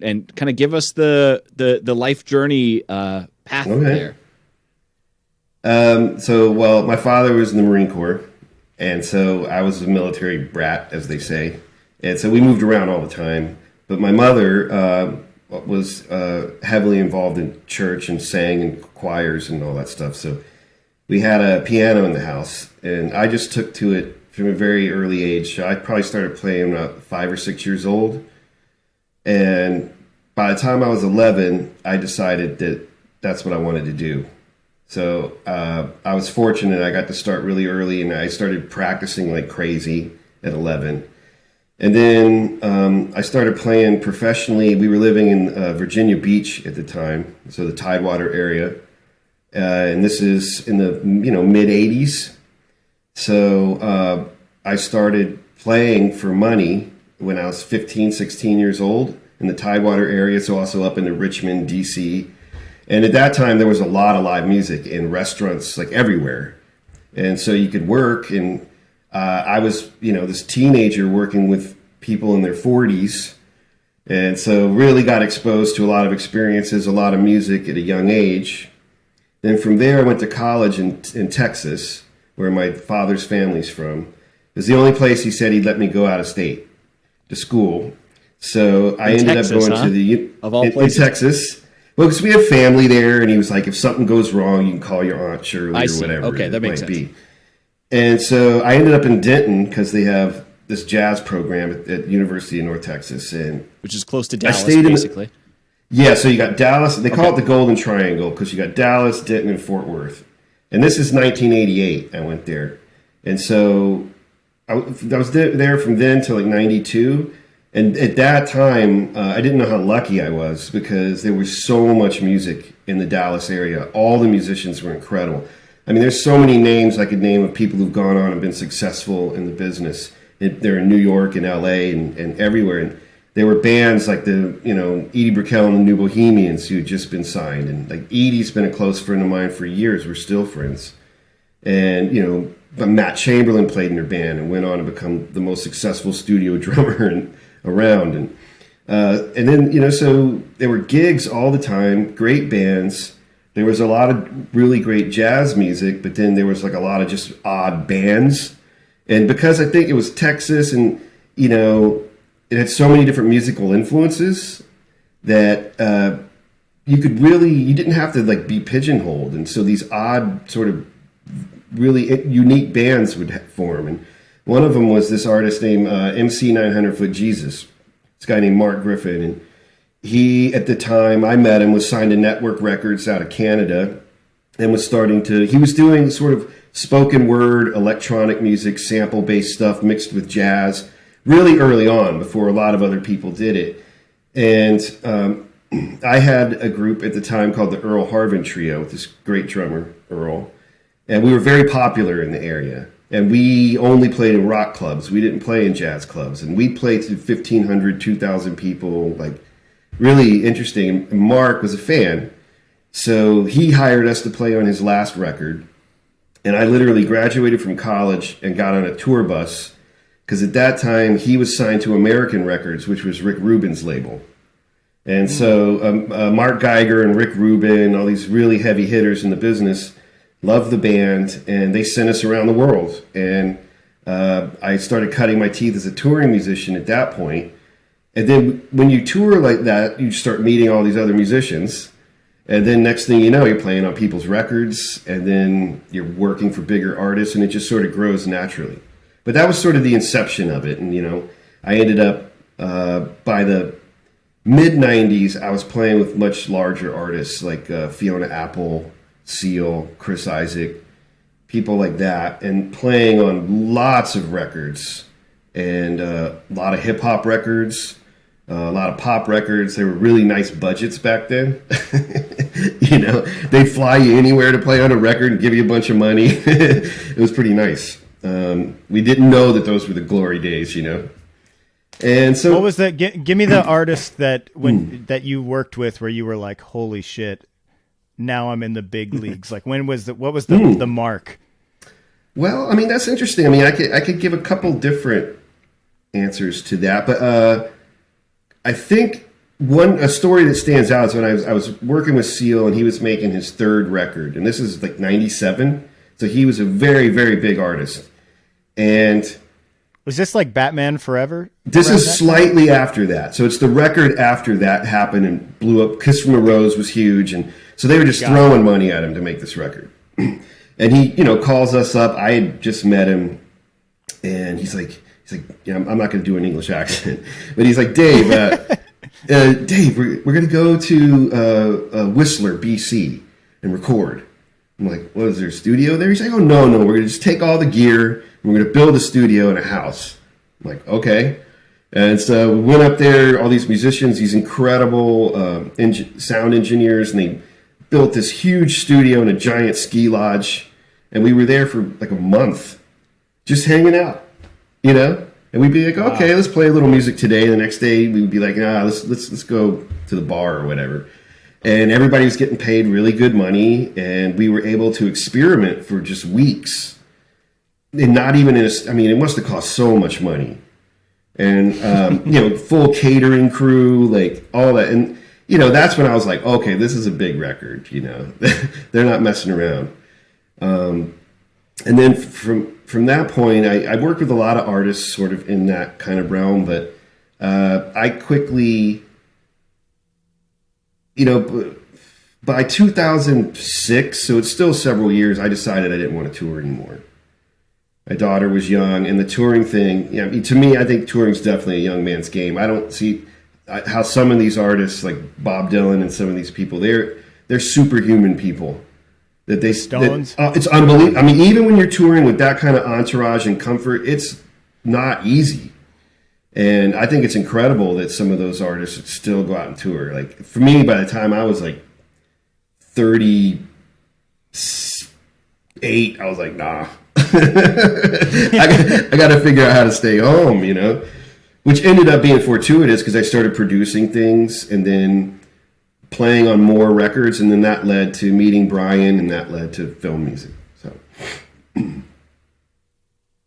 and kind of give us the life journey path there. Well, my father was in the Marine Corps, and so I was a military brat, as they say. And so we moved around all the time. But my mother was heavily involved in church and sang in choirs and all that stuff. So we had a piano in the house, and I just took to it from a very early age. So I probably started playing about 5 or 6 years old. And by the time I was 11, I decided that that's what I wanted to do. So I was fortunate. I got to start really early, and I started practicing like crazy at 11. And then I started playing professionally. We were living in Virginia Beach at the time, so the Tidewater area. And this is in the mid 80s. So I started playing for money when I was 15, 16 years old in the Tidewater area, so also up into Richmond, D.C. And at that time, there was a lot of live music in restaurants like everywhere. And so you could work, and I was, this teenager working with people in their 40s. And so really got exposed to a lot of experiences, a lot of music at a young age. Then from there, I went to college in Texas, where my father's family's from. It was the only place he said he'd let me go out of state to school. So I ended up going to the of all places in Texas. Well, because we have family there, and he was like, if something goes wrong, you can call your Aunt Shirley or whatever. Okay, that makes sense. Be. And so I ended up in Denton because they have this jazz program at University of North Texas, and which is close to Dallas, basically. So you got Dallas. They call it the Golden Triangle because you got Dallas, Denton, and Fort Worth. And this is 1988. I went there, and so I was there from then till like 92. And at that time, I didn't know how lucky I was because there was so much music in the Dallas area. All the musicians were incredible. I mean, there's so many names I could name of people who've gone on and been successful in the business. They're in New York and L.A. and everywhere. And there were bands like Edie Brickell and the New Bohemians who had just been signed. And like Edie's been a close friend of mine for years. We're still friends. And, but Matt Chamberlain played in their band and went on to become the most successful studio drummer around. And then, so there were gigs all the time, great bands. There was a lot of really great jazz music, but then there was like a lot of just odd bands. And because I think it was Texas and, it had so many different musical influences that you didn't have to like be pigeonholed. And so these odd sort of really unique bands would form. And one of them was this artist named MC 900 Foot Jesus. This guy named Mark Griffin. And he, at the time I met him, was signed to Network Records out of Canada and he was doing sort of spoken word, electronic music, sample-based stuff mixed with jazz really early on before a lot of other people did it. And I had a group at the time called the Earl Harvin Trio with this great drummer, Earl. And we were very popular in the area. And we only played in rock clubs. We didn't play in jazz clubs. And we played to 1,500, 2,000 people, like really interesting. And Mark was a fan. So he hired us to play on his last record. And I literally graduated from college and got on a tour bus because at that time he was signed to American Records, which was Rick Rubin's label. And so Mark Geiger and Rick Rubin, all these really heavy hitters in the business, loved the band, and they sent us around the world. And I started cutting my teeth as a touring musician at that point. And then when you tour like that, you start meeting all these other musicians. And then next thing you know, you're playing on people's records, and then you're working for bigger artists, and it just sort of grows naturally. But that was sort of the inception of it. And, I ended up, by the mid-90s, I was playing with much larger artists like Fiona Apple, Seal, Chris Isaac, people like that, and playing on lots of records and a lot of hip-hop records, a lot of pop records. They were really nice budgets back then. They'd fly you anywhere to play on a record and give you a bunch of money. It was pretty nice. We didn't know that those were the glory days, And so, what was that? Give me the artist that you worked with where you were like, holy shit, now I'm in the big leagues. Like, what was the mark? Well, I mean, that's interesting. I mean, I could give a couple different answers to that, but I think a story that stands out is when I was working with Seal, and he was making his third record, and this is like '97. So he was a very, very big artist. And was this like Batman Forever? This is slightly after that. So it's the record after that happened and blew up. Kiss from a Rose was huge, and so they were just throwing money at him to make this record. And he, calls us up. I had just met him, and he's like, I'm not going to do an English accent, but he's like, Dave, Dave, we're going to go to Whistler, BC, and record. I'm like, what, is there a studio there? He's like, oh, no, we're going to just take all the gear, and we're going to build a studio and a house. I'm like, okay. And so we went up there, all these musicians, these incredible sound engineers, and they built this huge studio in a giant ski lodge. And we were there for like a month, just hanging out, And we'd be like, okay, let's play a little music today. And the next day we would be like, let's go to the bar or whatever. And everybody was getting paid really good money, and we were able to experiment for just weeks. And not even it must have cost so much money. And, full catering crew, like all that. And, that's when I was like, okay, this is a big record, They're not messing around. And then from that point, I worked with a lot of artists sort of in that kind of realm, but I quickly... by 2006, so it's still several years, I decided I didn't want to tour anymore. My daughter was young, and the touring thing, to me, I think touring is definitely a young man's game. I don't see how some of these artists, like Bob Dylan and some of these people, they're superhuman people. Stones. It's unbelievable. I mean, even when you're touring with that kind of entourage and comfort, it's not easy. And I think it's incredible that some of those artists still go out and tour. Like, for me, by the time I was like 38, I was like, nah. I got to figure out how to stay home, Which ended up being fortuitous because I started producing things and then playing on more records. And then that led to meeting Brian, and that led to film music. So...